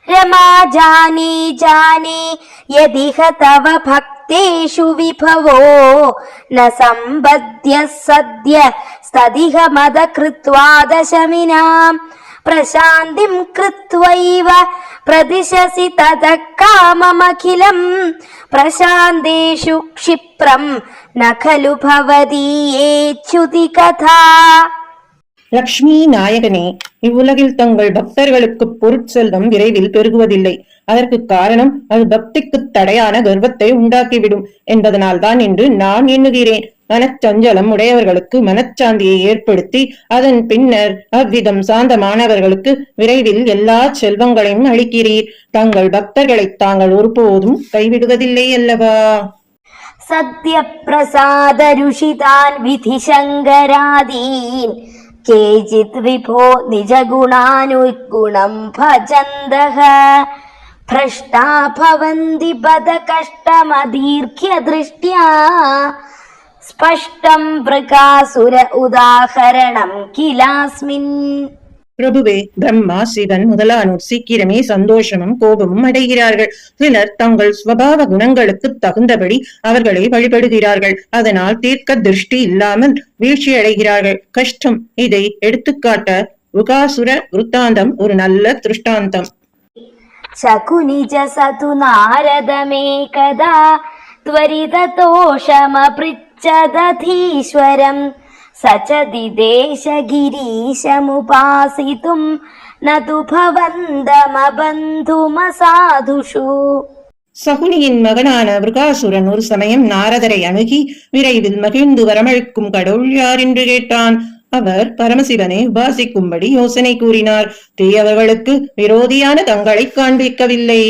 रमा जाने जाने यदिह तव भक्तेषु विभवो न सम्बद्य सद्य स्तदिह मद कृत्वा दशमिनाम् प्रशान्तिं कृत्वैव प्रदिशसि ततः काममखिलम् प्रशान्तेषु क्षिप्रं न खलु भवदीयेच्युति कथा. லக்ஷ்மி நாயகனே, இவ்வுலகில் தங்கள் பக்தர்களுக்கு பொருட்செல்வம் விரைவில் பெருகுவதில்லை. அதற்கு காரணம் அது பக்திக்கு தடையான கர்வத்தை உண்டாக்கிவிடும் என்பதனால்தான் என்று நான் எண்ணுகிறேன். மனச்சஞ்சலம் உடையவர்களுக்கு மனச்சாந்தியை ஏற்படுத்தி அதன் பின்னர் அவ்விதம் சாந்தமானவர்களுக்கு விரைவில் எல்லா செல்வங்களையும் அளிக்கிறீர். தங்கள் பக்தர்களை தாங்கள் ஒருபோதும் கைவிடுவதில்லை அல்லவா? சத்ய பிரசாத ருஷிதான் விதி சங்கராதீன் கேஜித் விபோ நிஜகுணானுகுணம் பஜந்தஹ பிரஷ்டா பவந்தி பத கஷ்டமதீர்க்ய திருஷ்ட்யா ஸ்பஷ்டம் பிரகாசுர உதாகரணம் கிலாஸ்மின். பிரபுவே, பிரம்மா, சிவன் முதலானோர் சீக்கிரமே சந்தோஷமும் கோபமும் அடைகிறார்கள். சிலர் தங்கள் ஸ்வபாவ குணங்களுக்கு தகுந்தபடி அவர்களை வழிபடுகிறார்கள். அதனால் தீர்க்க திருஷ்டி இல்லாமல் வீழ்ச்சி அடைகிறார்கள். கஷ்டம். இதை எடுத்துக்காட்ட உகாசுர விருத்தாந்தம் ஒரு நல்ல திருஷ்டாந்தம். சகுனிஜ சது நாரதமேகதா त्वरिततोषमपृच्छदधीश्वरम् स च दिदेश गिरीशमुपासितुम् न तु भवन्दमबन्धुमसाधुषु. சகுனியின் மகனான விருகாசுரன் ஒரு சமயம் நாரதரை அணுகி விரைவில் மகிழ்ந்து வரமளிக்கும் கடவுள் யார் என்று கேட்டான். அவர் பரமசிவனை உபாசிக்கும்படி யோசனை கூறினார். தீயவர்களுக்கு விரோதியான தங்களை காண்பிக்கவில்லை.